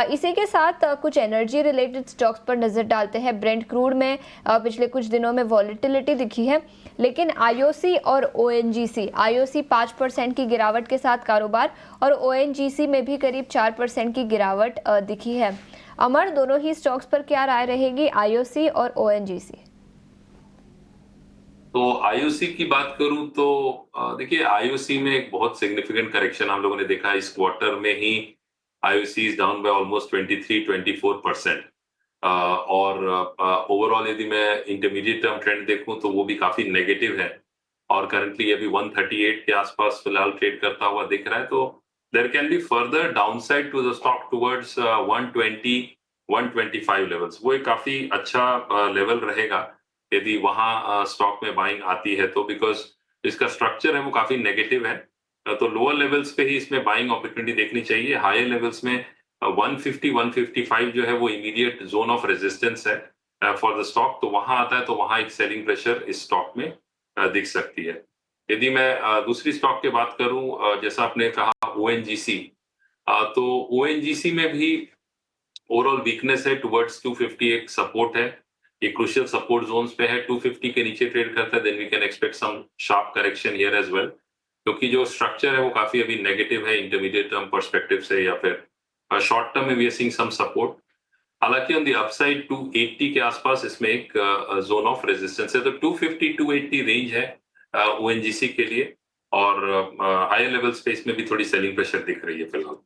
इसी के साथ कुछ एनर्जी रिलेटेड स्टॉक्स पर नजर डालते हैं। ब्रेंट क्रूड में पिछले कुछ दिनों में वॉलेटिलिटी दिखी है, लेकिन आईओसी और ओएनजीसी, आईओसी 5% की गिरावट के साथ कारोबार और ओएनजीसी में भी करीब 4% की गिरावट दिखी है। अमर, दोनों ही स्टॉक्स पर क्या राय रहेगी, आईओसी और ओएनजीसी? तो आईओसी की बात करूं तो देखिए, आईओसी में एक बहुत सिग्निफिकेंट करेक्शन हम लोगों ने देखा इस क्वार्टर में ही। IOC is down by almost 23-24%। और ओवरऑल यदि मैं इंटरमीडिएट टर्म ट्रेंड देखूं तो वो भी काफी नेगेटिव है और करंटली अभी 138 के आसपास फिलहाल ट्रेड करता हुआ दिख रहा है। तो there can be further downside to the stock towards 120 125 levels. वो एक काफी अच्छा लेवल रहेगा यदि वहां स्टॉक में बाइंग आती है तो, बिकॉज इसका स्ट्रक्चर है वो काफी नेगेटिव है। तो लोअर लेवल्स पे ही इसमें बाइंग अपॉर्चुनिटी देखनी चाहिए। हायर लेवल्स में 150 155 जो है वो इमीडिएट जोन ऑफ रेजिस्टेंस है फॉर द स्टॉक। तो वहां आता है तो वहां एक सेलिंग प्रेशर इस स्टॉक में दिख सकती है। यदि मैं दूसरी स्टॉक की बात करूं, जैसा आपने कहा ओएनजीसी, तो ओएनजीसी में भी ओवरऑल वीकनेस है टुवर्ड्स 250, एक सपोर्ट है, ये क्रूशियल सपोर्ट जोन्स पे है। 250 के नीचे ट्रेड करता है then we can expect some sharp correction here as well, क्योंकि जो स्ट्रक्चर है वो काफी अभी नेगेटिव है इंटरमीडिएट टर्म पर्सपेक्टिव से, या फिर शॉर्ट टर्म में we are seeing some support. हालांकि ऑन द अपसाइड 280 के आसपास इसमें एक जोन ऑफ रेजिस्टेंस है। तो 250 280 रेंज है ओएनजीसी के लिए, और हायर लेवल्स पे इसमें भी थोड़ी सेलिंग प्रेशर दिख रही है फिलहाल।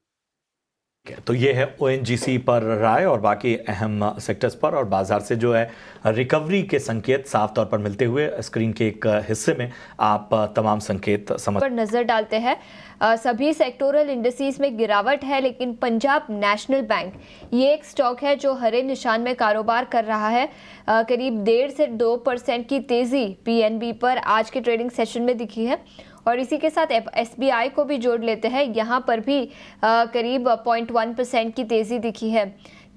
तो ये है ओएनजीसी पर राय, और बाकी अहम सेक्टर्स पर और बाजार से जो है रिकवरी के संकेत साफ तौर पर मिलते हुए स्क्रीन के एक हिस्से में आप तमाम संकेत समझ पर नजर डालते हैं। सभी सेक्टोरल इंडिसेस में गिरावट है, लेकिन पंजाब नेशनल बैंक ये एक स्टॉक है जो हरे निशान में कारोबार कर रहा है। करीब 1.5 से 2% की तेजी पीएनबी पर आज के ट्रेडिंग सेशन में दिखी है। और इसी के साथ एसबीआई को भी जोड़ लेते हैं, यहाँ पर भी करीब 0.1% की तेजी दिखी है।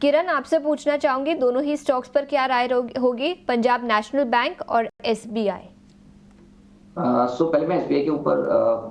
किरण, आपसे पूछना चाहूंगी, दोनों ही स्टॉक्स पर क्या राय होगी, पंजाब नेशनल बैंक और एसबीआई? पहले मैं एसबीआई के ऊपर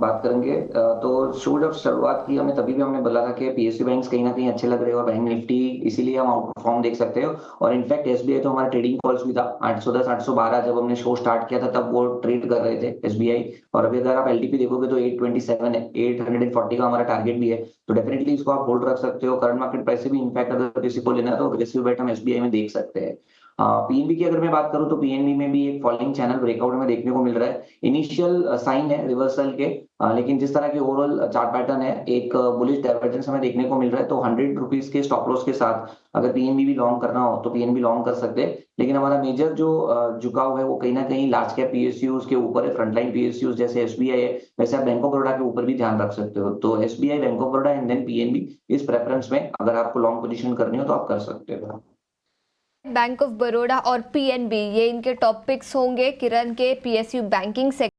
बात करेंगे। तो शो जब शुरुआत की हमें तभी भी हमने बोला था कि पीएसयू बैंक्स कहीं ना कहीं अच्छे लग रहे हैं और बैंक निफ्टी इसीलिए हम आउट परफॉर्म देख सकते हो। और इनफैक्ट एसबीआई तो हमारा ट्रेडिंग कॉल्स भी था 810 812 जब हमने शो स्टार्ट किया था तब वो ट्रेड कर रहे थे एसबीआई। और अभी अगर आप एलटीपी देखोगे तो 827 है, 840 का हमारा टारगेट भी है। तो डेफिनेटली इसको आप होल्ड रख सकते हो। करंट मार्केट प्राइस से भी इनफैक्ट अगर किसी को लेना है तो अग्रेसिव बेट हम एसबीआई में देख सकते हैं। पीएनबी की अगर मैं बात करूं तो पीएनबी में भी एक फॉलिंग चैनल ब्रेकआउट में देखने को मिल रहा है। इनिशियल साइन है रिवर्सल के, लेकिन जिस तरह के ओवरऑल चार्ट पैटर्न है एक बुलिश डाइवर्जेंस हमें देखने को मिल रहा है। तो 100 रुपीज के स्टॉप लॉस के साथ अगर पीएनबी भी लॉन्ग करना हो तो पीएनबी लॉन्ग कर सकते हैं। लेकिन हमारा मेजर जो झुकाव है वो कहीं ना कहीं लार्ज कैप पीएसयूज के ऊपर है, फ्रंटलाइन पीएसयूज जैसे एसबीआई है, वैसे आप बैंक ऑफ बड़ौदा के ऊपर भी ध्यान रख सकते हो। तो SBI, bank of Baroda and then PNB, इस प्रेफरेंस में अगर आपको लॉन्ग पोजीशन करनी हो तो आप कर सकते हो। बैंक ऑफ बड़ौदा और पीएनबी, ये इनके टॉप पिक्स होंगे किरण के पीएसयू बैंकिंग सेक्टर